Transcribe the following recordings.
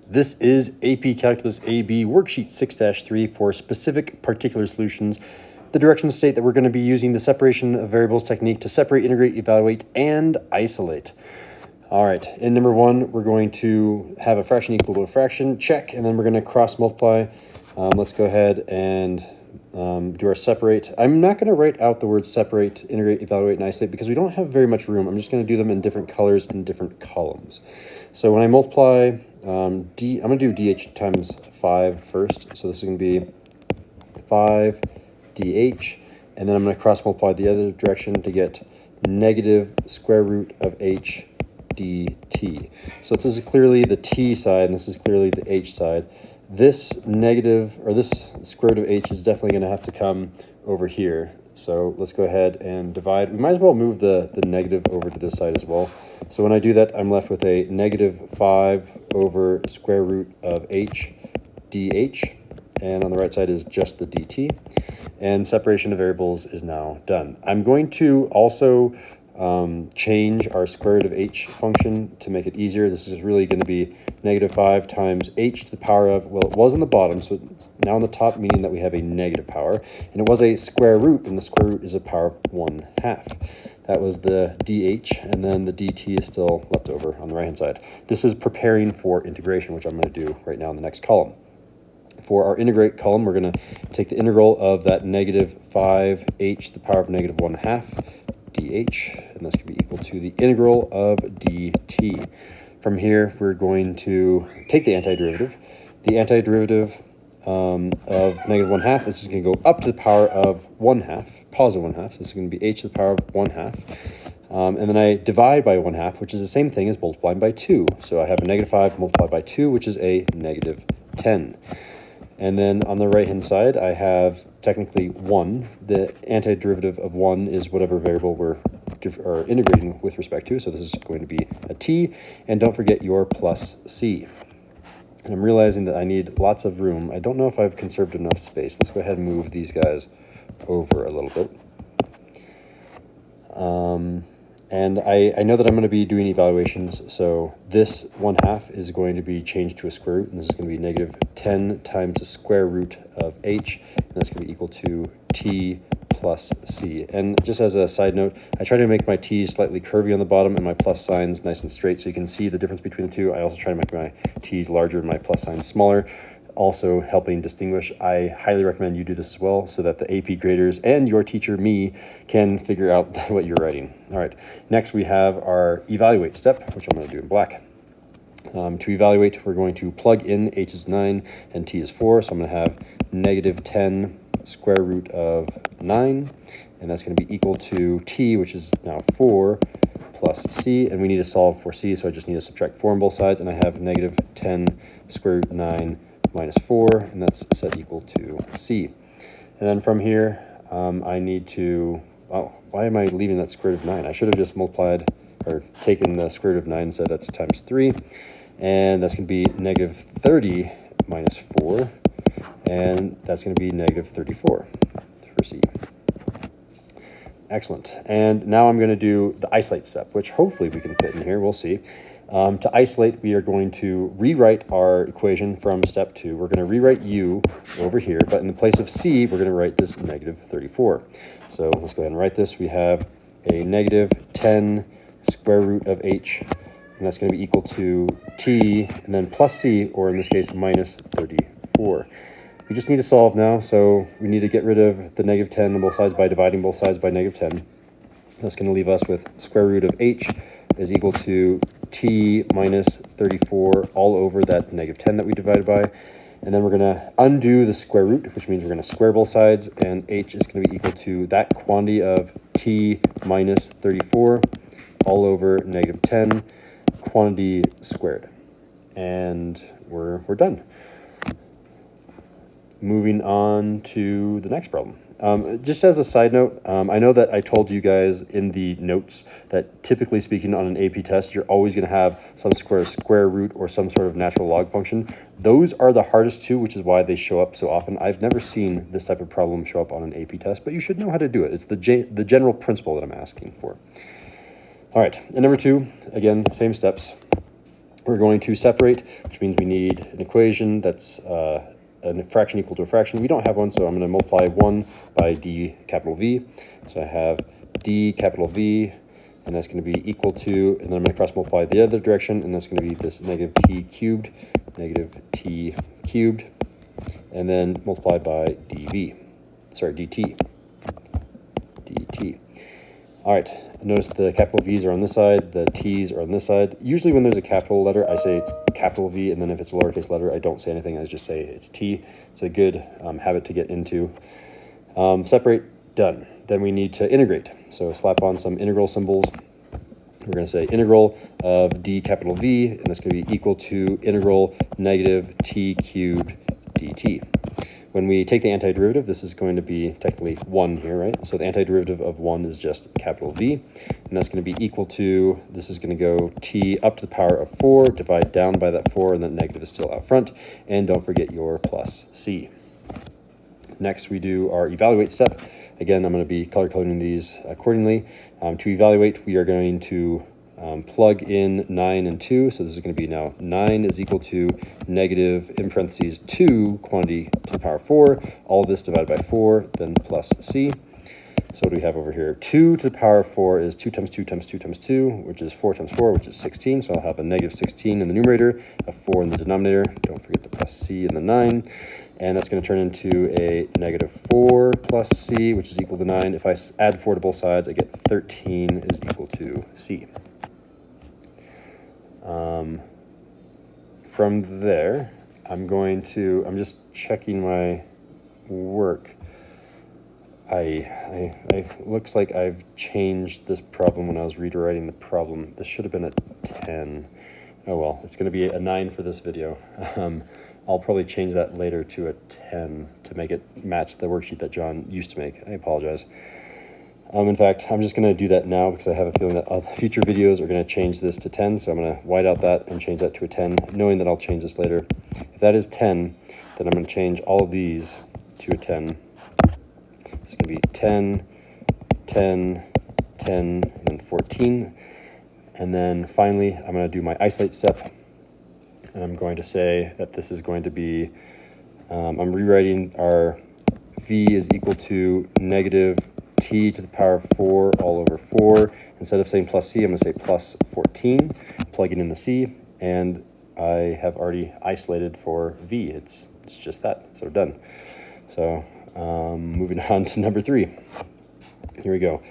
This is AP Calculus AB Worksheet 6-3 for specific particular solutions. The directions state that we're going to be using the separation of variables technique to separate, integrate, evaluate, and isolate. All right, in number one, we're going to have a fraction equal to a fraction, check, and then we're going to cross multiply. Let's go ahead and do our separate. I'm not going to write out the words separate, integrate, evaluate, and isolate because we don't have very much room. I'm just going to do them in different colors in different columns. So when I multiply, I'm going to do dh times 5 first. So this is going to be 5 dh, and then I'm going to cross multiply the other direction to get negative square root of h dt. So this is clearly the t side, and this is clearly the h side. This negative, or this square root of h is definitely going to have to come over here. So let's go ahead and divide. We might as well move the negative over to this side as well. So when I do that, I'm left with a negative 5 over square root of h dh. And on the right side is just the dt. And separation of variables is now done. I'm going to also change our square root of h function to make it easier. This is really going to be negative 5 times h to the power of, well, it was in the bottom, so it's now on the top, meaning that we have a negative power. And it was a square root, and the square root is a power of 1/2. That was the dh, and then the dt is still left over on the right-hand side. This is preparing for integration, which I'm going to do right now in the next column. For our integrate column, we're going to take the integral of that negative 5h to the power of negative 1/2 dh, and that's going to be equal to the integral of dt. From here, we're going to take the antiderivative. The antiderivative of negative 1/2, this is going to go up to the power of 1/2, positive 1/2. So this is going to be h to the power of 1/2. And then I divide by 1/2, which is the same thing as multiplying by 2. So I have a negative 5 multiplied by 2, which is a negative 10. And then on the right-hand side, I have technically 1. The antiderivative of 1 is whatever variable we're integrating with respect to. So this is going to be a t. And don't forget your plus c. And I'm realizing that I need lots of room. I don't know if I've conserved enough space. Let's go ahead and move these guys over a little bit. And I know that I'm going to be doing evaluations, so this 1/2 is going to be changed to a square root, and this is going to be negative 10 times the square root of h, and that's going to be equal to t plus c. And just as a side note, I try to make my t's slightly curvy on the bottom and my plus signs nice and straight so you can see the difference between the two. I also try to make my t's larger and my plus signs smaller, also helping distinguish. I highly recommend you do this as well so that the AP graders and your teacher, me, can figure out what you're writing. All right, next we have our evaluate step, which I'm going to do in black. To evaluate, we're going to plug in h is 9 and t is 4, so I'm going to have negative 10 square root of 9, and that's going to be equal to t, which is now 4, plus c, and we need to solve for c, so I just need to subtract 4 on both sides, and I have negative 10 square root 9 minus 4, and that's set equal to c. And then from here, I need to, oh, why am I leaving that square root of 9? I should have just multiplied, or taken the square root of 9 and said that's times 3, and that's going to be negative 30 minus 4, and that's going to be negative 34 for c. Excellent. And now I'm going to do the isolate step, which hopefully we can fit in here. We'll see. To isolate, we are going to rewrite our equation from step 2. We're going to rewrite u over here, but in the place of c, we're going to write this negative 34. So let's go ahead and write this. We have a negative 10 square root of h, and that's going to be equal to t, and then plus c, or in this case, minus 34. We just need to solve now, so we need to get rid of the negative 10 on both sides by dividing both sides by negative 10. That's going to leave us with square root of h is equal to t minus 34 all over that negative 10 that we divided by. And then we're going to undo the square root, which means we're going to square both sides, and h is going to be equal to that quantity of t minus 34 all over negative 10 quantity squared. And we're done. Moving on to the next problem. Just as a side note, I know that I told you guys in the notes that typically speaking on an AP test, you're always going to have some sort of square root or some sort of natural log function. Those are the hardest two, which is why they show up so often. I've never seen this type of problem show up on an AP test, but you should know how to do it. It's the general principle that I'm asking for. All right, and number 2, again, same steps. We're going to separate, which means we need an equation that's a fraction equal to a fraction. We don't have one, so I'm going to multiply 1 by d capital V. So I have d capital V, and that's going to be equal to, and then I'm going to cross multiply the other direction, and that's going to be this negative t cubed, and then multiplied by dt. All right, notice the capital V's are on this side, the T's are on this side. Usually when there's a capital letter, I say it's capital V, and then if it's a lowercase letter, I don't say anything, I just say it's T. It's a good habit to get into. Separate, done. Then we need to integrate. So slap on some integral symbols. We're going to say integral of d capital V, and that's going to be equal to integral negative t cubed dt. When we take the antiderivative, this is going to be technically 1 here, right? So the antiderivative of 1 is just capital V, and that's going to be equal to, this is going to go t up to the power of 4, divide down by that 4, and that negative is still out front, and don't forget your plus c. Next, we do our evaluate step. Again, I'm going to be color coding these accordingly. To evaluate, we are going to plug in 9 and 2. So this is going to be now 9 is equal to negative, in parentheses, 2 quantity to the power 4. All this divided by 4, then plus c. So what do we have over here? 2 to the power of 4 is 2 times 2 times 2 times 2, which is 4 times 4, which is 16. So I'll have a negative 16 in the numerator, a 4 in the denominator. Don't forget the plus c in the 9. And that's going to turn into a negative 4 plus c, which is equal to 9. If I add 4 to both sides, I get 13 is equal to c. From there, I'm just checking my work. Looks like I've changed this problem when I was rewriting the problem. This should have been a 10. Oh well, it's going to be a 9 for this video. I'll probably change that later to a 10 to make it match the worksheet that John used to make. I apologize. In fact, I'm just going to do that now because I have a feeling that other future videos are going to change this to 10. So I'm going to white out that and change that to a 10, knowing that I'll change this later. If that is 10, then I'm going to change all of these to a 10. It's going to be 10, 10, 10, and then 14. And then finally, I'm going to do my isolate step. And I'm going to say that this is going to be, I'm rewriting our V is equal to negative t to the power of 4 all over 4. Instead of saying plus c, I'm going to say plus 14, plugging in the c, and I have already isolated for v. It's just that, so done. So moving on to number 3. Here we go.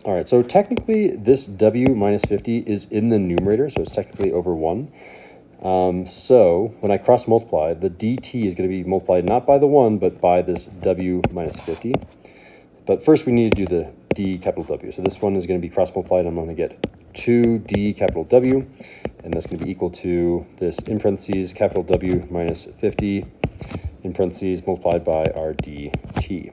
All right, so technically this w minus 50 is in the numerator, so it's technically over 1. So when I cross multiply, the dt is going to be multiplied not by the 1, but by this w minus 50. But first we need to do the d capital W. So this one is going to be cross multiplied. I'm going to get 2d capital W, and that's going to be equal to this in parentheses capital W minus 50 in parentheses multiplied by our dt.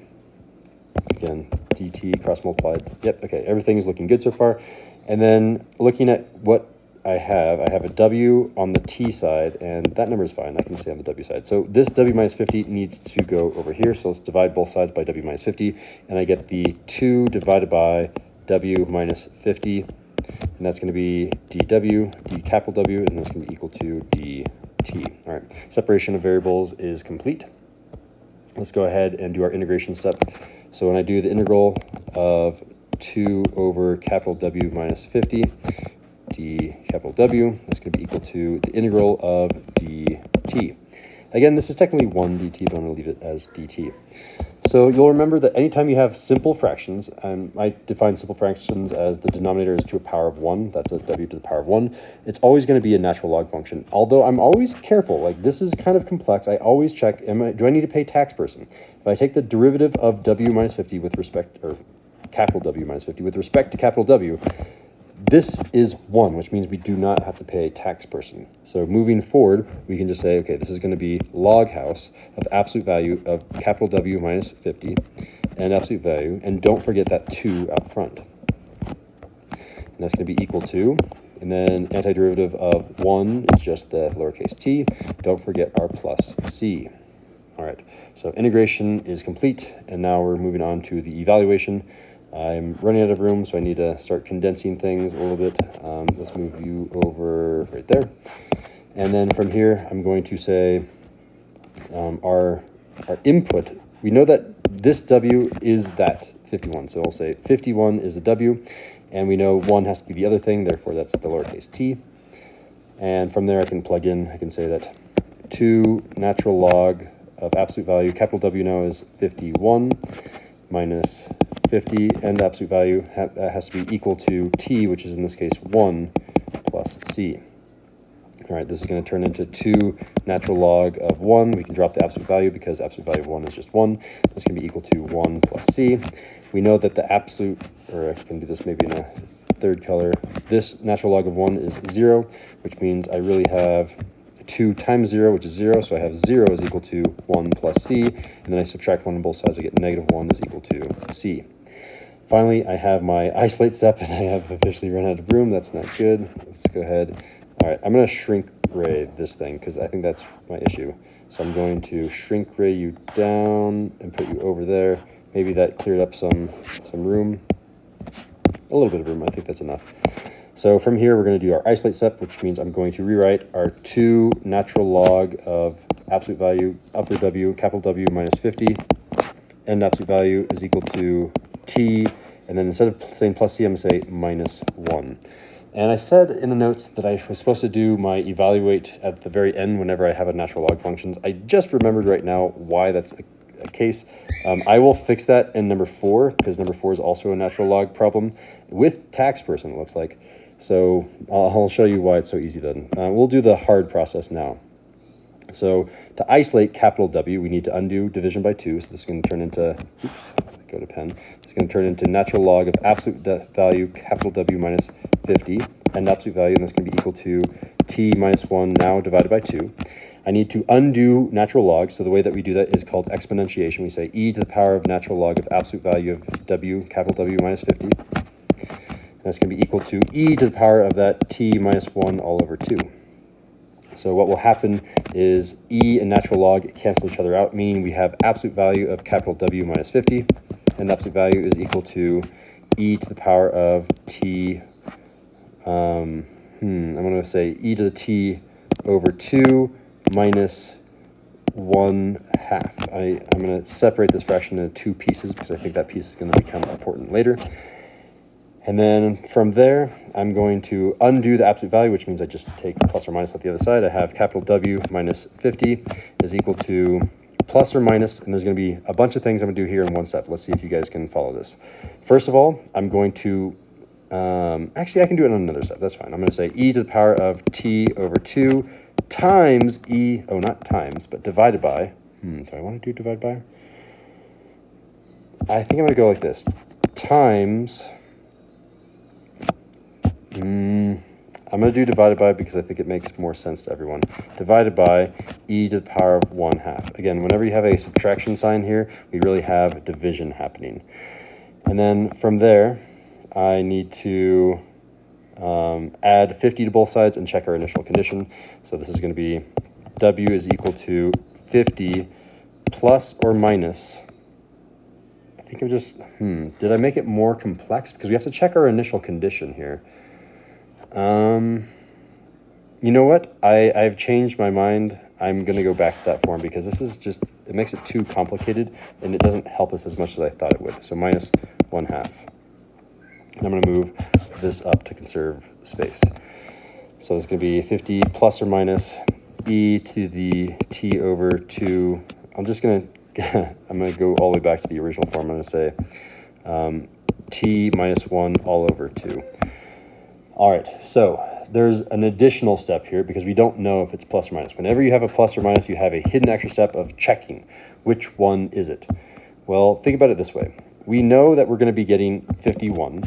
Again, dt cross multiplied. Yep, okay, everything's looking good so far. And then looking at what I have a w on the t side, and that number is fine. I can say on the w side. So this w minus 50 needs to go over here. So let's divide both sides by w minus 50, and I get the 2 divided by w minus 50, and that's going to be dw, d capital W, and that's going to be equal to dt. All right, separation of variables is complete. Let's go ahead and do our integration step. So when I do the integral of 2 over capital W minus 50, d capital W, that's going to be equal to the integral of dt. Again, this is technically 1 dt, but I'm going to leave it as dt. So you'll remember that anytime you have simple fractions, I define simple fractions as the denominator is to a power of 1. That's a w to the power of 1. It's always going to be a natural log function. Although I'm always careful, like this is kind of complex. I always check, do I need to pay tax person? If I take the derivative of w minus 50 with respect, or capital W minus 50 with respect to capital W, this is 1, which means we do not have to pay a tax person. So moving forward, we can just say, okay, this is going to be log house of absolute value of capital W minus 50 and absolute value. And don't forget that 2 out front. And that's going to be equal to, and then antiderivative of 1 is just the lowercase t. Don't forget our plus c. All right, so integration is complete. And now we're moving on to the evaluation. I'm running out of room, so I need to start condensing things a little bit. Let's move you over right there. And then from here, I'm going to say our input. We know that this W is that 51. So I'll say 51 is a W, and we know 1 has to be the other thing, therefore that's the lowercase t. And from there I can plug in, I can say that 2 natural log of absolute value, capital W now is 51 minus 50, and the absolute value has to be equal to t, which is in this case 1 plus c. All right, this is going to turn into 2 natural log of 1. We can drop the absolute value because absolute value of 1 is just 1. This can be equal to 1 plus c. We know that the absolute, or I can do this maybe in a third color, this natural log of 1 is 0, which means I really have 2 times 0, which is 0, so I have 0 is equal to 1 plus c, and then I subtract 1 on both sides, I get negative 1 is equal to c. Finally, I have my isolate step, and I have officially run out of room. That's not good. Let's go ahead. All right, I'm going to shrink ray this thing because I think that's my issue. So I'm going to shrink ray you down and put you over there. Maybe that cleared up some room. A little bit of room, I think that's enough. So from here, we're going to do our isolate step, which means I'm going to rewrite our 2 natural log of absolute value, upper W, capital W minus 50, and absolute value is equal to t, and then instead of saying plus c, I'm going to say minus 1. And I said in the notes that I was supposed to do my evaluate at the very end whenever I have a natural log functions. I just remembered right now why that's a case. I will fix that in number 4, because number 4 is also a natural log problem with tax person, it looks like. So I'll show you why it's so easy then. We'll do the hard process now. So to isolate capital W, we need to undo division by 2. So this is going to turn into, oops, go to pen. It's going to turn into natural log of absolute value, capital W minus 50, and absolute value, and that's going to be equal to t minus 1 now divided by 2. I need to undo natural log, so the way that we do that is called exponentiation. We say e to the power of natural log of absolute value of W, capital W minus 50. That's going to be equal to e to the power of that t minus 1 all over 2. So what will happen is e and natural log cancel each other out, meaning we have absolute value of capital W minus 50, and absolute value is equal to e to the power of t, I'm going to say e to the t over 2 minus 1/2. I'm going to separate this fraction into 2 pieces because I think that piece is going to become important later. And then from there, I'm going to undo the absolute value, which means I just take plus or minus off the other side. I have capital W minus 50 is equal to plus or minus, and there's going to be a bunch of things I'm going to do here in one step. Let's see if you guys can follow this. First of all, I'm going to, actually I can do it on another step, that's fine. I'm going to say e to the power of t over 2 times e, oh not times, but divided by, do I want to do divide by? I think I'm going to go like this, times, I'm going to do divided by because I think it makes more sense to everyone. Divided by e to the power of 1/2. Again, whenever you have a subtraction sign here, we really have division happening. And then from there, I need to add 50 to both sides and check our initial condition. So this is going to be W is equal to 50 plus or minus. I think I'm just, did I make it more complex? Because we have to check our initial condition here. You know what? I've changed my mind. I'm going to go back to that form because this is just, it makes it too complicated and it doesn't help us as much as I thought it would. So minus 1/2. And I'm going to move this up to conserve space. So it's going to be 50 plus or minus e to the t over 2. I'm just going to, I'm going to go all the way back to the original form. I'm going to say t minus 1 all over 2. All right, so there's an additional step here because we don't know if it's plus or minus. Whenever you have a plus or minus, you have a hidden extra step of checking. Which one is it? Well, think about it this way. We know that we're going to be getting 51.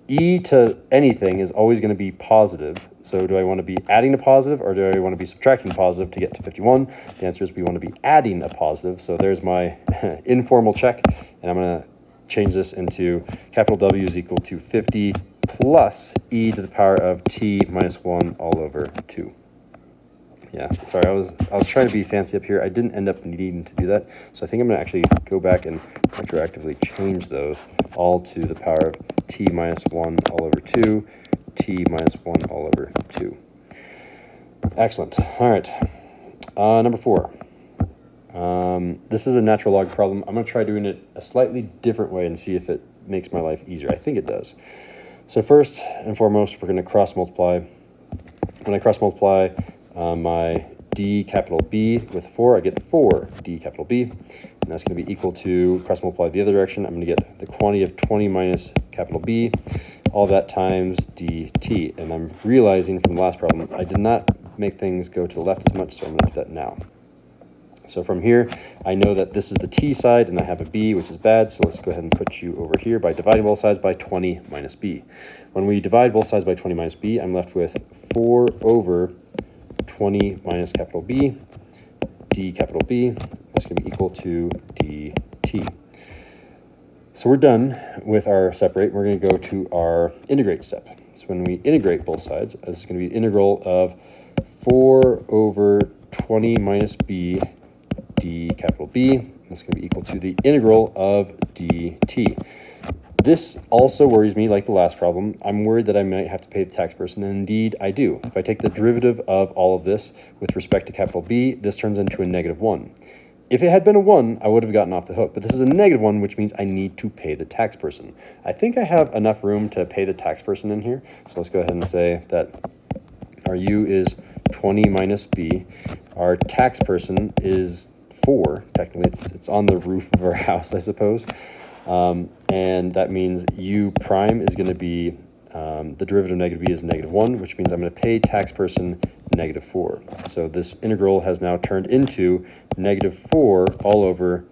E to anything is always going to be positive. So do I want to be adding a positive or do I want to be subtracting positive to get to 51? The answer is we want to be adding a positive. So there's my informal check, and I'm going to change this into capital W is equal to 50 plus e to the power of t minus 1 all over 2. Yeah, sorry, I was trying to be fancy up here. I didn't end up needing to do that. So I think I'm gonna actually go back and retroactively change those all to the power of t minus 1 all over 2, t minus 1 all over 2. Excellent. All right, number 4. This is a natural log problem. I'm gonna try doing it a slightly different way and see if it makes my life easier. I think it does. So first and foremost, we're gonna cross multiply. When I cross multiply my d capital B with 4, I get 4 d capital B, and that's going to be equal to, cross multiply the other direction, I'm going to get the quantity of 20 minus capital B, all that times dt. And I'm realizing from the last problem, I did not make things go to the left as much, so I'm going to do that now. So from here, I know that this is the t side, and I have a b, which is bad, so let's go ahead and put you over here by dividing both sides by 20 minus b. When we divide both sides by 20 minus b, I'm left with 4 over 20 minus capital B, d capital B. That's going to be equal to dt. So we're done with our separate. We're going to go to our integrate step. So when we integrate both sides, this is going to be the integral of 4 over 20 minus b d capital B. That's going to be equal to the integral of dt. This also worries me like the last problem. I'm worried that I might have to pay the tax person, and indeed I do. If I take the derivative of all of this with respect to capital B, this turns into a -1. If it had been a 1, I would have gotten off the hook, but this is a -1, which means I need to pay the tax person. I think I have enough room to pay the tax person in here, so let's go ahead and say that our u is 20 minus b. Our tax person is 4, technically. It's on the roof of our house, I suppose. And that means u prime is going to be, the derivative of negative b is -1, which means I'm going to pay tax person -4. So this integral has now turned into -4 all over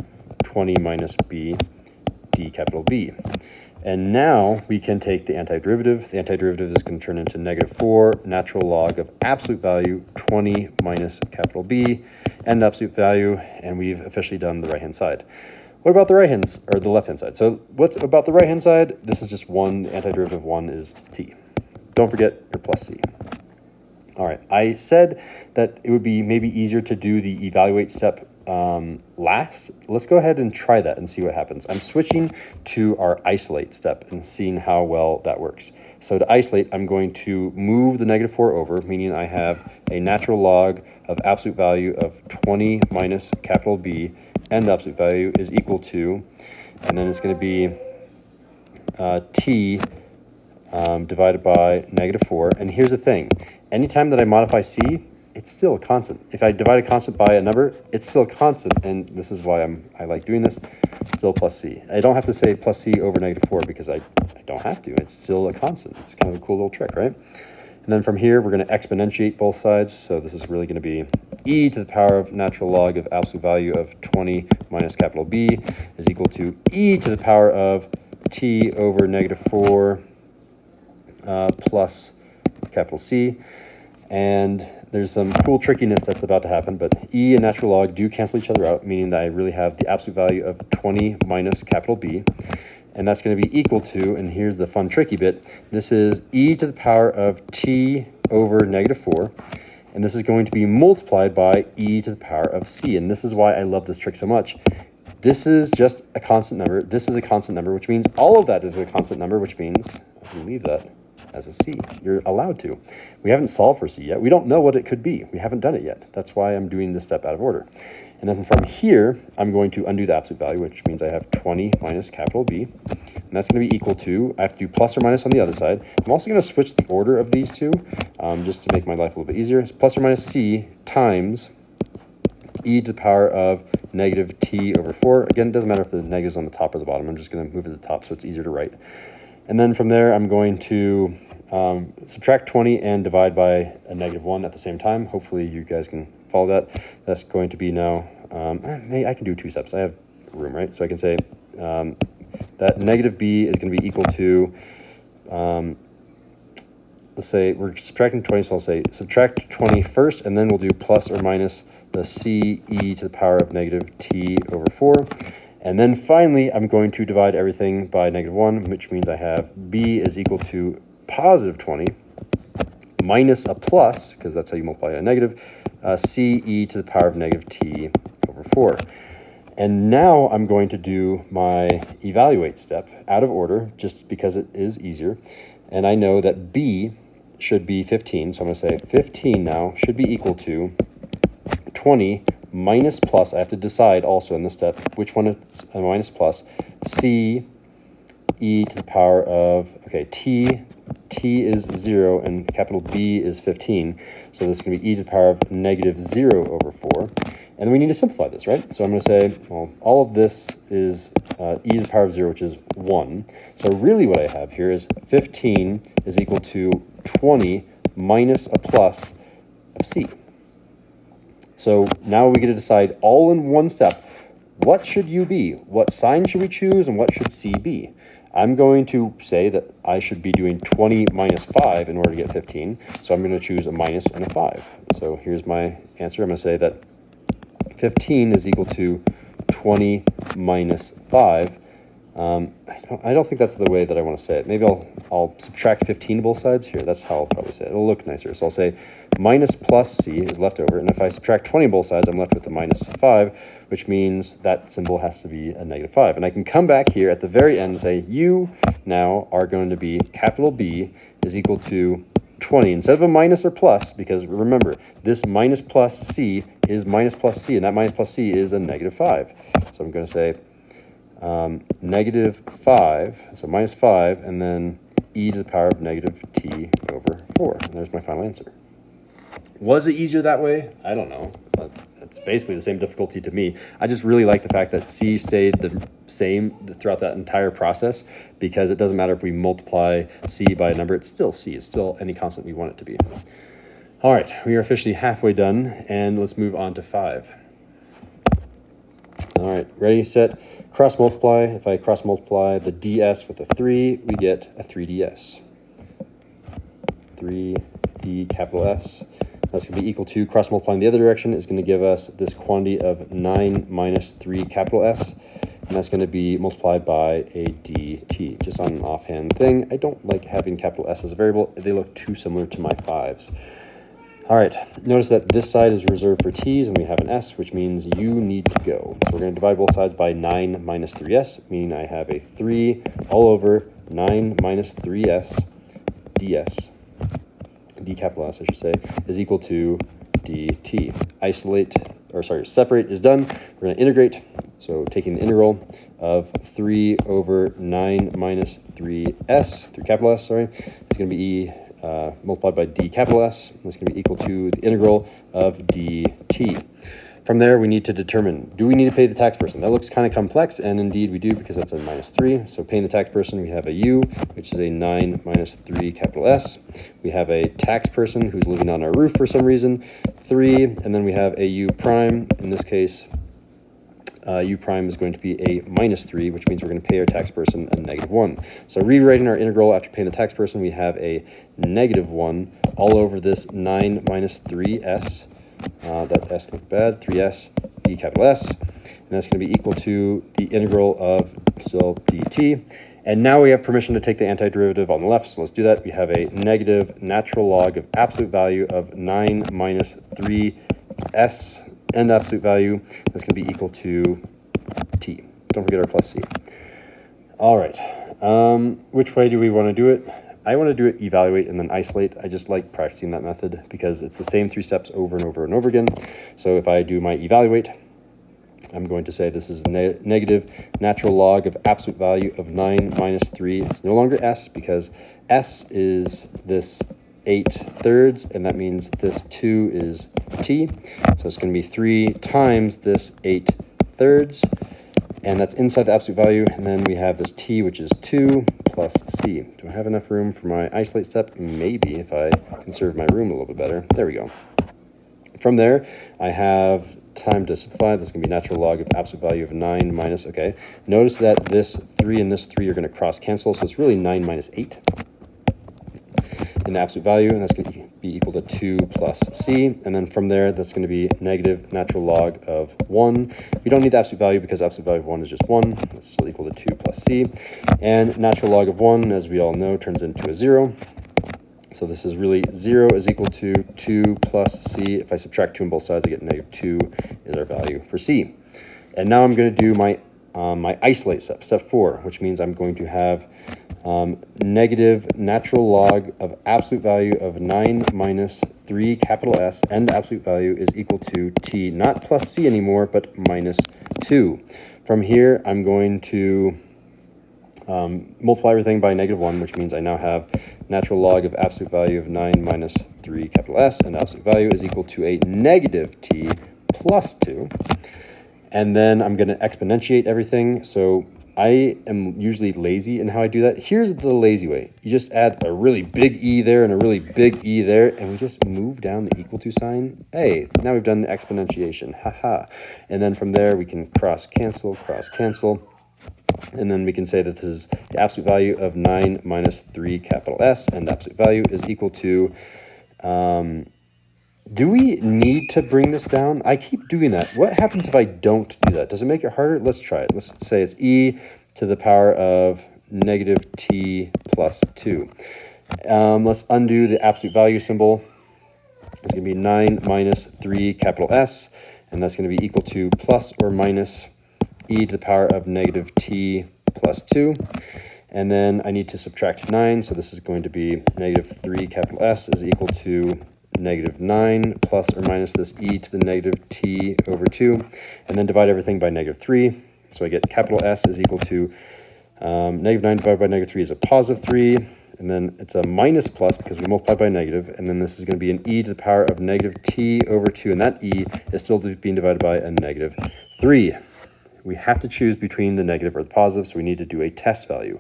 20 minus b d capital B. And now we can take the antiderivative. The antiderivative is going to turn into -4 natural log of absolute value 20 minus capital B and absolute value, and we've officially done the right-hand side. What about the right-hand, or the left-hand side? So what about the right-hand side? This is just 1, the antiderivative of 1 is t. Don't forget your plus c. All right, I said that it would be maybe easier to do the evaluate step last. Let's go ahead and try that and see what happens. I'm switching to our isolate step and seeing how well that works. So to isolate, I'm going to move the -4 over, meaning I have a natural log of absolute value of 20 minus capital B, and absolute value is equal to, and then it's going to be t divided by -4. And here's the thing. Anytime that I modify c, it's still a constant. If I divide a constant by a number, it's still a constant, and this is why I like doing this, still plus c. I don't have to say plus c over -4 because I don't have to. It's still a constant. It's kind of a cool little trick, right? And then from here, we're going to exponentiate both sides. So this is really going to be e to the power of natural log of absolute value of 20 minus capital B is equal to e to the power of t over -4 plus capital C. And there's some cool trickiness that's about to happen, but e and natural log do cancel each other out, meaning that I really have the absolute value of 20 minus capital B. And that's going to be equal to, and here's the fun tricky bit, this is e to the power of t over -4, and this is going to be multiplied by e to the power of c. And this is why I love this trick so much. This is just a constant number. This is a constant number, which means all of that is a constant number, which means I can leave that as a c. You're allowed to. We haven't solved for c yet. We don't know what it could be. We haven't done it yet. That's why I'm doing this step out of order. And then from here, I'm going to undo the absolute value, which means I have 20 minus capital B. And that's going to be equal to, I have to do plus or minus on the other side. I'm also going to switch the order of these two, just to make my life a little bit easier. It's plus or minus c times e to the power of -t over 4. Again, it doesn't matter if the negative's on the top or the bottom. I'm just going to move it to the top so it's easier to write. And then from there, I'm going to subtract 20 and divide by a -1 at the same time. Hopefully you guys can follow that. That's going to be now, maybe I can do 2 steps. I have room, right? So I can say that -b is going to be equal to, let's say we're subtracting 20, so I'll say subtract 20 first, and then we'll do plus or minus the c e to the power of -t over 4. And then finally, I'm going to divide everything by -1, which means I have b is equal to positive 20 minus a plus, because that's how you multiply a negative, c e to the power of negative t over 4. And now I'm going to do my evaluate step out of order, just because it is easier. And I know that b should be 15, so I'm going to say 15 now should be equal to 20 minus plus. I have to decide also in this step which one is a minus plus. C e to the power of, okay, t is 0 and capital B is 15. So this is going to be e to the power of negative 0 over 4. And we need to simplify this, right? So I'm going to say, well, all of this is e to the power of 0, which is 1. So really what I have here is 15 is equal to 20 minus a plus of c. So now we get to decide all in one step, what should u be? What sign should we choose and what should c be? I'm going to say that I should be doing 20 minus 5 in order to get 15. So I'm going to choose a minus and a 5. So here's my answer. I'm going to say that 15 is equal to 20 minus 5. I don't think that's the way that I want to say it. Maybe I'll subtract 15 to both sides here. That's how I'll probably say it. It'll look nicer. So I'll say minus plus c is left over. And if I subtract 20 on both sides, I'm left with a minus 5, which means that symbol has to be a negative 5. And I can come back here at the very end and say u now are going to be capital B is equal to 20 instead of a minus or plus, because remember, this minus plus c is minus plus c, and that minus plus c is a negative 5. So I'm going to say negative 5, so minus 5, and then e to the power of negative t over 4. And there's my final answer. Was it easier that way? I don't know. It's basically the same difficulty to me. I just really like the fact that c stayed the same throughout that entire process, because it doesn't matter if we multiply c by a number, it's still c. It's still any constant we want it to be. All right, we are officially halfway done, and let's move on to 5. All right, ready, set, cross multiply. If I cross multiply the ds with a 3, we get a 3ds. 3d capital S. That's going to be equal to, cross multiplying the other direction is going to give us this quantity of 9 minus 3 capital S, and that's going to be multiplied by a dt. Just on an offhand thing, I don't like having capital S as a variable. They look too similar to my 5s. All right, notice that this side is reserved for t's, and we have an s, which means you need to go. So we're going to divide both sides by 9 minus 3s, meaning I have a 3 all over 9 minus 3s ds. D capital S, I should say, is equal to dt. Separate is done. We're going to integrate. So taking the integral of 3 over 9 minus 3s, 3 capital S, sorry, is going to be multiplied by d capital S. That's going to be equal to the integral of dt. From there, we need to determine, do we need to pay the tax person? That looks kind of complex, and indeed we do, because that's a minus 3. So paying the tax person, we have a u, which is a 9 minus 3 capital S. We have a tax person who's living on our roof for some reason, 3, and then we have a u prime. In this case, u prime is going to be a minus 3, which means we're going to pay our tax person a negative 1. So rewriting our integral after paying the tax person, we have a negative 1 all over this 9 minus 3s. That s looked bad, 3s d capital S, and that's going to be equal to the integral of still dt. And now we have permission to take the antiderivative on the left, so let's do that. We have a negative natural log of absolute value of 9 minus 3s and absolute value. That's going to be equal to t. Don't forget our plus c. All right, which way do we want to do it? I want to do it evaluate and then isolate. I just like practicing that method because it's the same 3 steps over and over and over again. So if I do my evaluate, I'm going to say this is negative natural log of absolute value of 9 minus 3. It's no longer s, because s is this 8/3, and that means this 2 is t. So it's going to be 3 times this 8/3, and that's inside the absolute value. And then we have this t, which is 2 plus c. Do I have enough room for my isolate step? Maybe, if I conserve my room a little bit better. There we go. From there, I have time to simplify. This is going to be natural log of absolute value of 9 minus, okay. Notice that this 3 and this 3 are going to cross cancel, so it's really 9 minus 8 in the absolute value, and that's going to be equal to 2 plus c. And then from there, that's going to be negative natural log of 1. We don't need the absolute value because absolute value of 1 is just 1. That's still equal to 2 plus c. And natural log of 1, as we all know, turns into a 0. So this is really 0 is equal to 2 plus c. If I subtract 2 on both sides, I get negative 2 is our value for c. And now I'm going to do my my isolate step, step 4, which means I'm going to have negative natural log of absolute value of 9 minus 3 capital S, and the absolute value is equal to t, not plus c anymore, but minus 2. From here, I'm going to multiply everything by negative 1, which means I now have natural log of absolute value of 9 minus 3 capital S, and absolute value is equal to a negative t plus 2. And then I'm going to exponentiate everything. So I am usually lazy in how I do that. Here's the lazy way. You just add a really big E there and a really big E there, and we just move down the equal to sign. Hey, now we've done the exponentiation. Haha. And then from there, we can cross cancel. And then we can say that this is the absolute value of 9 minus 3 capital S, and the absolute value is equal to... do we need to bring this down? I keep doing that. What happens if I don't do that? Does it make it harder? Let's try it. Let's say it's e to the power of negative t plus 2. Let's undo the absolute value symbol. It's going to be 9 minus 3 capital S, and that's going to be equal to plus or minus e to the power of negative t plus 2. And then I need to subtract 9, so this is going to be negative 3 capital S is equal to negative 9 plus or minus this e to the negative t over 2, and then divide everything by negative 3. So I get capital S is equal to negative 9 divided by negative 3 is a positive 3, and then it's a minus plus because we multiply by negative, and then this is going to be an e to the power of negative t over 2, and that e is still being divided by a negative 3. We have to choose between the negative or the positive, so we need to do a test value.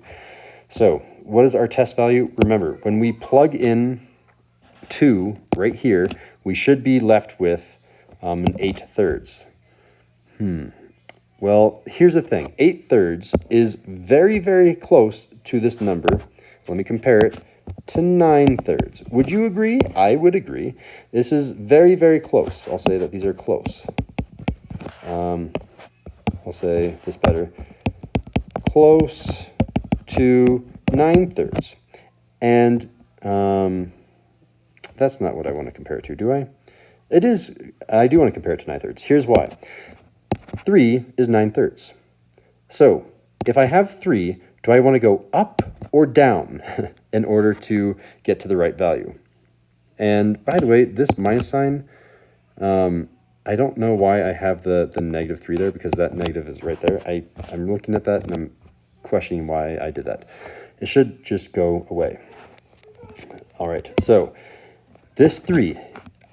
So what is our test value? Remember, when we plug in 2 right here, we should be left with an 8/3. Well, here's the thing. 8/3 is very, very close to this number. Let me compare it to 9/3. Would you agree? I would agree. This is very, very close. I'll say that these are close. I'll say this better. Close to 9/3. And that's not what I want to compare it to, do I? It is. I do want to compare it to 9/3. Here's why. 3 is 9/3. So if I have 3, do I want to go up or down in order to get to the right value? And by the way, this minus sign, I don't know why I have the negative 3 there, because that negative is right there. I'm looking at that and I'm questioning why I did that. It should just go away. All right, so this 3,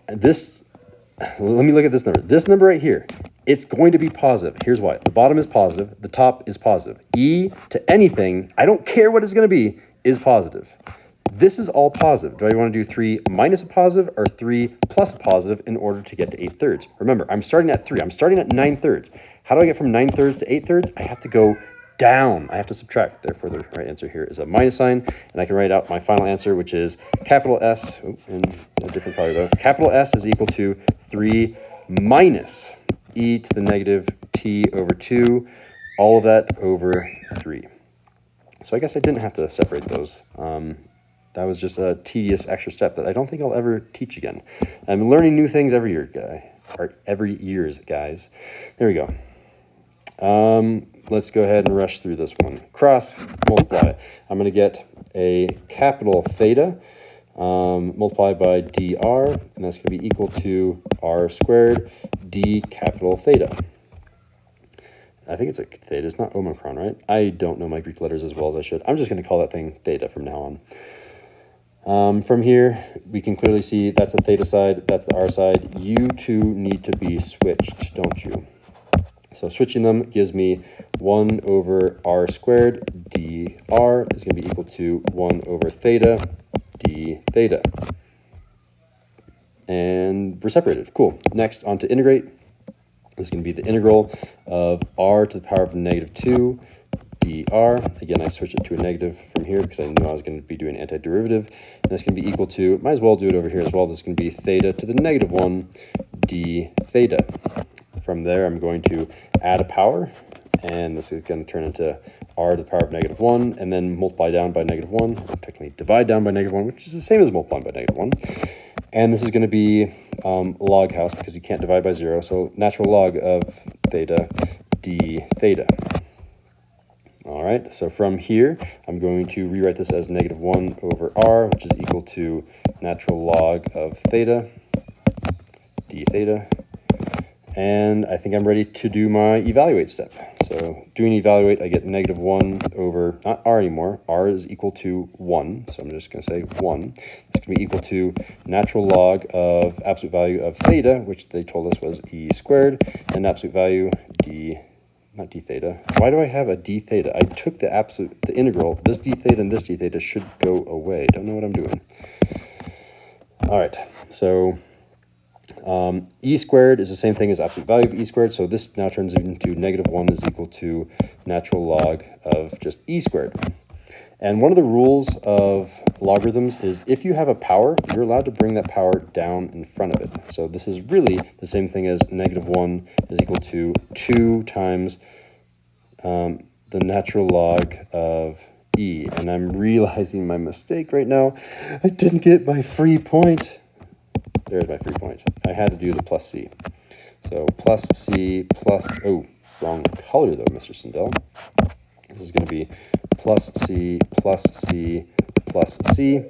let me look at this number. This number right here, it's going to be positive. Here's why. The bottom is positive, the top is positive. E to anything, I don't care what it's going to be, is positive. This is all positive. Do I want to do 3 minus a positive or 3 plus a positive in order to get to 8/3? Remember, I'm starting at 3. I'm starting at 9/3. How do I get from 9/3 to 8/3? I have to go down. I have to subtract. Therefore, the right answer here is a minus sign. And I can write out my final answer, which is capital S, in a different color though. Capital S is equal to 3 minus e to the negative t over 2, all of that over 3. So I guess I didn't have to separate those. That was just a tedious extra step that I don't think I'll ever teach again. I'm learning new things every year, guys. There we go. Let's go ahead and rush through this one. Cross multiply. I'm going to get a capital theta multiplied by dr, and that's going to be equal to r squared d capital theta. I think it's a theta. It's not omicron, right? I don't know my Greek letters as well as I should. I'm just going to call that thing theta from now on. From here, we can clearly see that's the theta side, that's the r side. You two need to be switched, don't you? So switching them gives me 1 over r squared dr is going to be equal to 1 over theta d theta. And we're separated. Cool. Next, on to integrate. This is going to be the integral of r to the power of negative 2 dr. Again, I switched it to a negative from here because I knew I was going to be doing antiderivative. And that's going to be equal to, might as well do it over here as well. This is going to be theta to the negative 1 d theta. From there, I'm going to add a power, and this is going to turn into r to the power of -1, and then multiply down by -1, or technically divide down by -1, which is the same as multiplying by -1. And this is going to be log house, because you can't divide by 0, so natural log of theta d theta. All right, so from here, I'm going to rewrite this as -1 over r, which is equal to natural log of theta d theta. And I think I'm ready to do my evaluate step. So doing evaluate, I get -1 over, not r anymore, r is equal to 1. So I'm just going to say 1. It's going to be equal to natural log of absolute value of theta, which they told us was e squared, and absolute value d, not d theta. Why do I have a d theta? I took the integral. This d theta and this d theta should go away. Don't know what I'm doing. All right, so e squared is the same thing as absolute value of e squared, so this now turns into -1 is equal to natural log of just e squared. And one of the rules of logarithms is if you have a power, you're allowed to bring that power down in front of it. So this is really the same thing as -1 is equal to 2 times the natural log of e. And I'm realizing my mistake right now. I didn't get my free point. There's my free point. I had to do the plus c. So plus c plus, oh, wrong color though, Mr. Sindel. This is going to be plus c plus c plus c.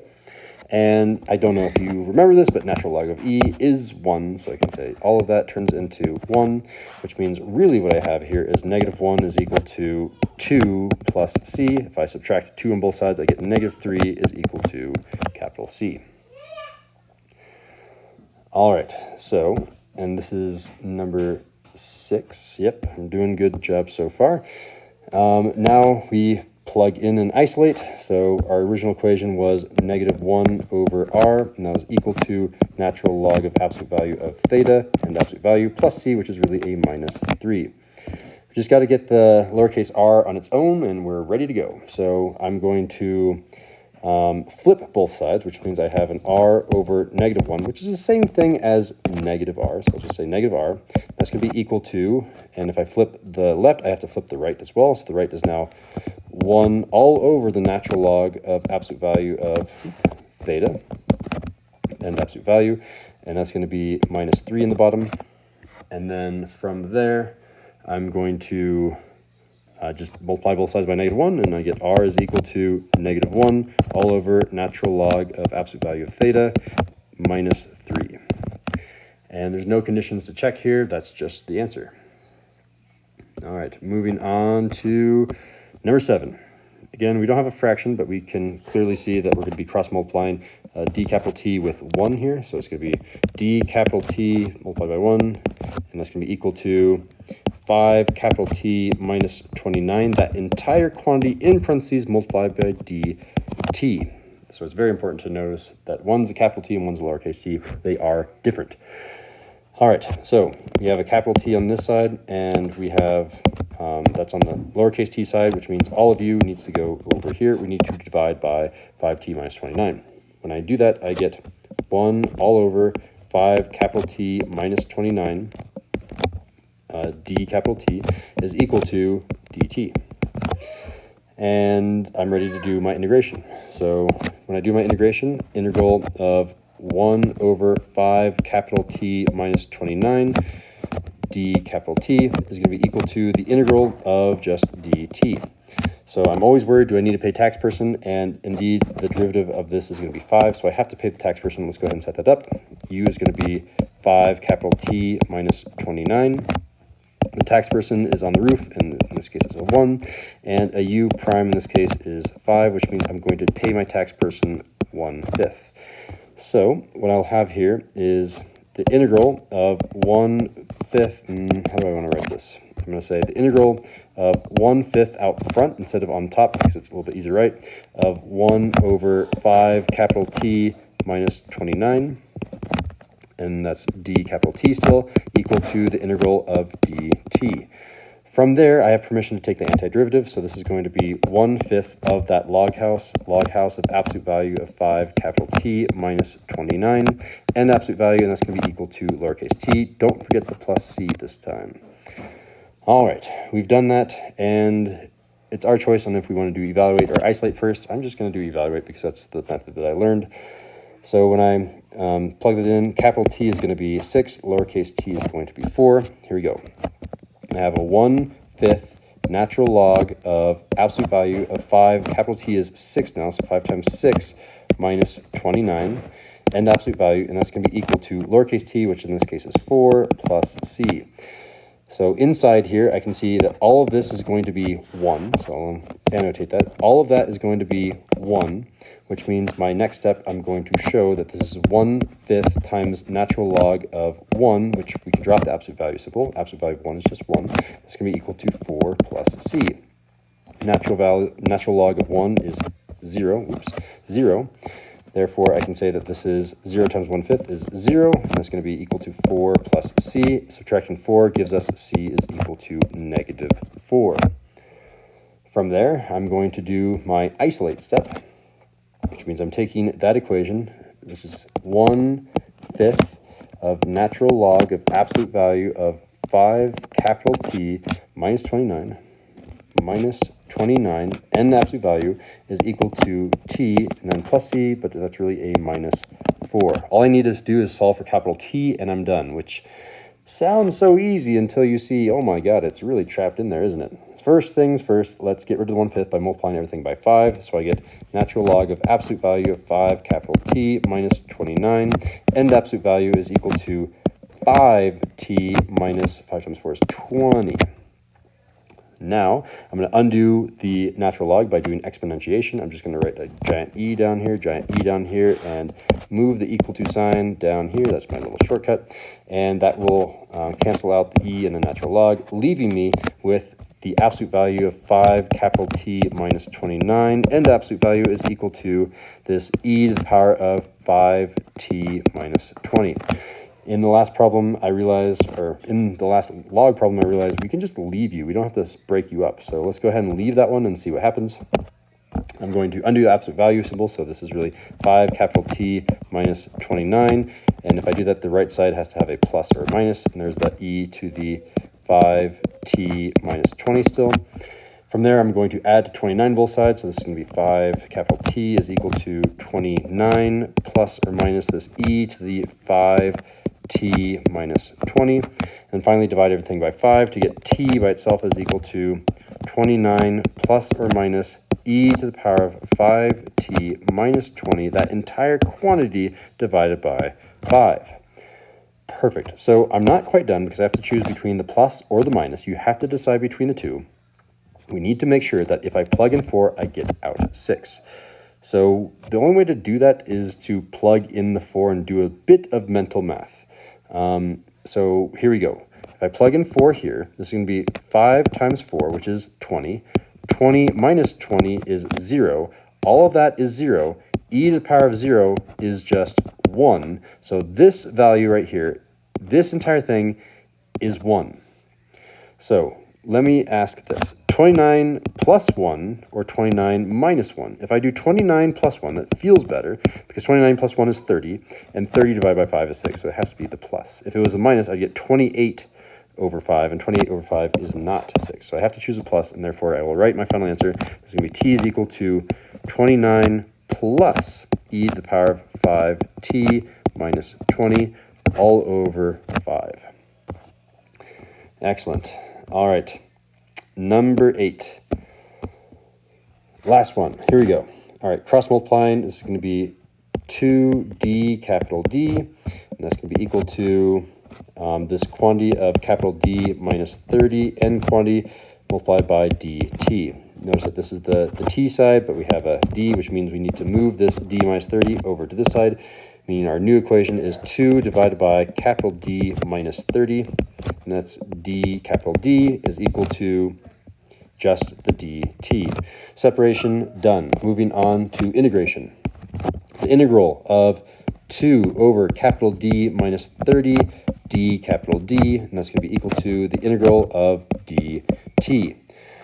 And I don't know if you remember this, but natural log of e is 1. So I can say all of that turns into 1, which means really what I have here is -1 is equal to 2 plus c. If I subtract 2 on both sides, I get -3 is equal to capital C. All right, so, and this is number 6. Yep, I'm doing good job so far. Now we plug in and isolate. So our original equation was -1 over r, and that was equal to natural log of absolute value of theta and absolute value plus c, which is really a -3. We just got to get the lowercase r on its own, and we're ready to go. So I'm going to flip both sides, which means I have an r over -1, which is the same thing as -r. So I'll just say -r. That's going to be equal to, and if I flip the left, I have to flip the right as well. So the right is now 1 all over the natural log of absolute value of theta and absolute value. And that's going to be -3 in the bottom. And then from there, I'm going to just multiply both sides by -1, and I get r is equal to -1 all over natural log of absolute value of theta -3. And there's no conditions to check here. That's just the answer. All right, moving on to number 7. Again, we don't have a fraction, but we can clearly see that we're going to be cross-multiplying d capital T with 1 here. So it's going to be d capital T multiplied by 1, and that's going to be equal to 5 capital T minus 29, that entire quantity in parentheses multiplied by dt. So it's very important to notice that one's a capital T and one's a lowercase t. They are different. All right, so we have a capital T on this side, and we have, that's on the lowercase t side, which means all of u needs to go over here. We need to divide by 5t minus 29. When I do that, I get 1 all over 5 capital T minus 29, d capital T is equal to dt. And I'm ready to do my integration. So when I do my integration, integral of 1 over 5 capital T minus 29 d capital T is going to be equal to the integral of just dt. So I'm always worried, do I need to pay tax person? And indeed, the derivative of this is going to be 5, so I have to pay the tax person. Let's go ahead and set that up. U is going to be 5 capital T minus 29. The tax person is on the roof, and in this case it's a 1, and a u prime in this case is 5, which means I'm going to pay my tax person 1/5. So what I'll have here is the integral of 1/5, how do I want to write this? I'm going to say the integral of 1/5 out front instead of on top, because it's a little bit easier, right? Of 1 over 5 capital T minus 29. And that's d capital T still, equal to the integral of dt. From there, I have permission to take the antiderivative, so this is going to be 1/5 of that log house of absolute value of 5 capital T minus 29, and absolute value, and that's going to be equal to lowercase t. Don't forget the plus c this time. All right, we've done that, and it's our choice on if we want to do evaluate or isolate first. I'm just going to do evaluate because that's the method that I learned. So when I plug it in, capital T is going to be 6, lowercase t is going to be 4. Here we go. I have a 1/5 natural log of absolute value of 5. Capital T is 6 now, so 5 times 6 minus 29. And absolute value, and that's going to be equal to lowercase t, which in this case is 4, plus c. So inside here, I can see that all of this is going to be 1. So I'll annotate that. All of that is going to be 1, which means my next step, I'm going to show that this is 1/5 times natural log of 1, which we can drop the absolute value symbol. Absolute value of 1 is just 1. It's going to be equal to 4 plus c. Natural log of 1 is 0. 0. Therefore, I can say that this is 0 times 1/5 is 0, and that's going to be equal to 4 plus c. Subtracting 4 gives us c is equal to -4. From there, I'm going to do my isolate step, which means I'm taking that equation, which is 1/5 of natural log of absolute value of 5 capital T minus 29, and the absolute value is equal to t and then plus c, but that's really a -4. All I need to do is solve for capital T and I'm done, which sounds so easy until you see, oh my god, it's really trapped in there, isn't it? First things first, let's get rid of the 1/5 by multiplying everything by 5. So I get natural log of absolute value of 5 capital T minus 29, and the absolute value is equal to 5t minus 5 times 4 is 20. Now, I'm going to undo the natural log by doing exponentiation. I'm just going to write a giant E down here, and move the equal to sign down here. That's my little shortcut. And that will cancel out the E and the natural log, leaving me with the absolute value of 5 capital T minus 29. And the absolute value is equal to this E to the power of 5t minus 20. In the last problem, I realized, or in the last log problem, I realized we can just leave you. We don't have to break you up. So let's go ahead and leave that one and see what happens. I'm going to undo the absolute value symbol. So this is really 5 capital T minus 29. And if I do that, the right side has to have a plus or a minus. And there's the E to the 5t minus 20 still. From there, I'm going to add to 29 both sides. So this is going to be 5 capital T is equal to 29 plus or minus this E to the 5t minus 20. And finally, divide everything by 5 to get t by itself is equal to 29 plus or minus e to the power of 5t minus 20, that entire quantity divided by 5. Perfect. So I'm not quite done because I have to choose between the plus or the minus. You have to decide between the two. We need to make sure that if I plug in 4, I get out 6. So the only way to do that is to plug in the 4 and do a bit of mental math. So here we go. If I plug in 4 here, this is going to be 5 times 4, which is 20. 20 minus 20 is 0. All of that is 0. E to the power of 0 is just 1. So this value right here, this entire thing is 1. So let me ask this. 29 plus 1 or 29 minus 1? If I do 29 plus 1, that feels better because 29 plus 1 is 30, and 30 divided by 5 is 6, so it has to be the plus. If it was a minus, I'd get 28 over 5, and 28 over 5 is not 6. So I have to choose a plus, and therefore I will write my final answer. This is going to be t is equal to 29 plus e to the power of 5t minus 20 all over 5. Excellent. All right. Number 8. Last one. Here we go. All right, cross multiplying. This is going to be 2d capital D, and that's going to be equal to this quantity of capital D minus 30 n quantity multiplied by dt. Notice that this is the t side, but we have a d, which means we need to move this d minus 30 over to this side, meaning our new equation is 2 divided by capital D minus 30, and that's d capital D is equal to just the dt. Separation done. Moving on to integration. The integral of 2 over capital D minus 30 d capital D, and that's going to be equal to the integral of dt.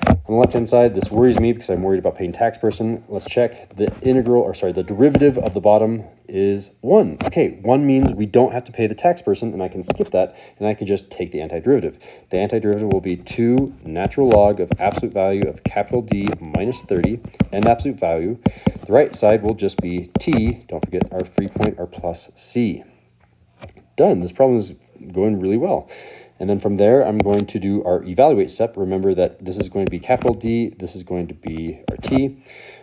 On the left-hand side, this worries me because I'm worried about paying tax person. Let's check the integral, or sorry, the derivative of the bottom is 1. Okay, 1 means we don't have to pay the tax person, and I can skip that, and I can just take the antiderivative. The antiderivative will be 2 natural log of absolute value of capital D minus 30, and absolute value. The right side will just be t, don't forget our free point, our plus c. Done. This problem is going really well. And then from there, I'm going to do our evaluate step. Remember that this is going to be capital D, this is going to be our t.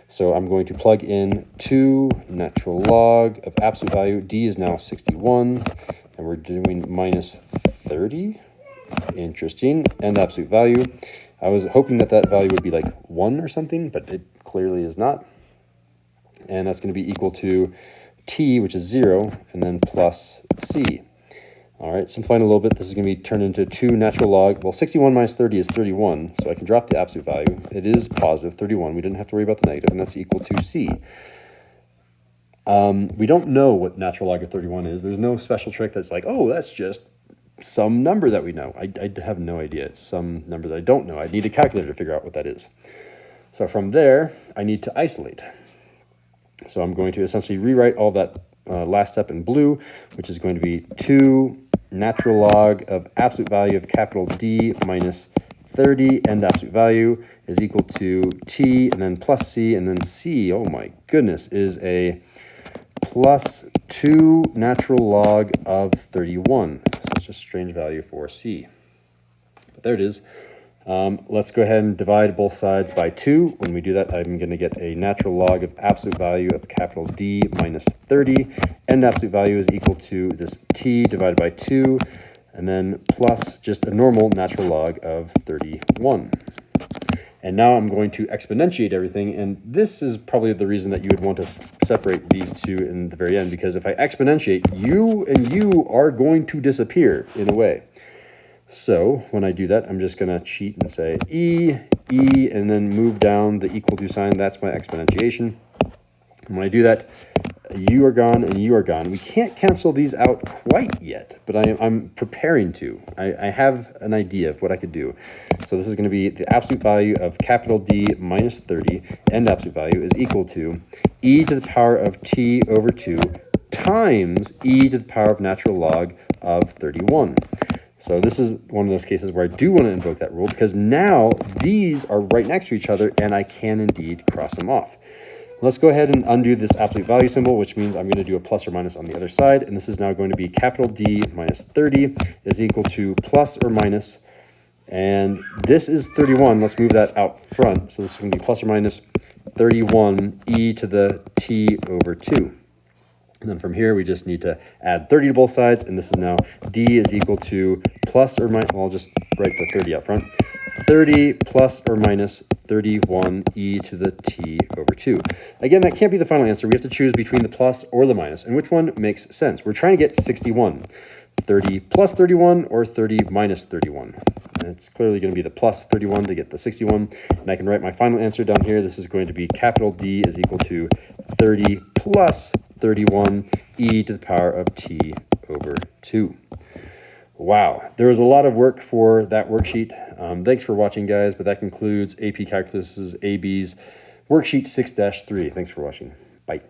So I'm going to plug in 2 natural log of absolute value. D is now 61, and we're doing minus 30. Interesting. And absolute value. I was hoping that that value would be like 1 or something, but it clearly is not. And that's going to be equal to t, which is 0, and then plus c. All right, simplifying a little bit, this is going to be turned into 2 natural log. Well, 61 minus 30 is 31, so I can drop the absolute value. It is positive, 31. We didn't have to worry about the negative, and that's equal to c. We don't know what natural log of 31 is. There's no special trick that's like, oh, that's just some number that we know. I have no idea. It's some number that I don't know. I need a calculator to figure out what that is. So from there, I need to isolate. So I'm going to essentially rewrite all that last step in blue, which is going to be 2 natural log of absolute value of capital D minus 30, and absolute value is equal to t, and then plus c, and then c, oh my goodness, is a plus 2 natural log of 31. Such a strange value for c. But there it is. Let's go ahead and divide both sides by 2. When we do that, I'm going to get a natural log of absolute value of capital D minus 30, and absolute value is equal to this t divided by 2, and then plus just a normal natural log of 31. And now I'm going to exponentiate everything, and this is probably the reason that you would want to separate these two in the very end, because if I exponentiate, you and you are going to disappear in a way. So when I do that, I'm just going to cheat and say e, and then move down the equal to sign. That's my exponentiation. And when I do that, you are gone and you are gone. We can't cancel these out quite yet, but I'm preparing to. I have an idea of what I could do. So this is going to be the absolute value of capital D minus 30, and absolute value is equal to e to the power of t over 2 times e to the power of natural log of 31. So this is one of those cases where I do want to invoke that rule, because now these are right next to each other and I can indeed cross them off. Let's go ahead and undo this absolute value symbol, which means I'm going to do a plus or minus on the other side. And this is now going to be capital D minus 30 is equal to plus or minus. And this is 31. Let's move that out front. So this is going to be plus or minus 31 e to the t over 2. And then from here, we just need to add 30 to both sides. And this is now d is equal to plus or minus, well, I'll just write the 30 up front. 30 plus or minus 31 e to the t over 2. Again, that can't be the final answer. We have to choose between the plus or the minus. And which one makes sense? We're trying to get 61. 30 plus 31 or 30 minus 31. And it's clearly going to be the plus 31 to get the 61. And I can write my final answer down here. This is going to be capital D is equal to 30 plus 31 e to the power of t over 2. Wow, there was a lot of work for that worksheet. Thanks for watching, guys, but that concludes AP Calculus's AB's Worksheet 6-3. Thanks for watching. Bye.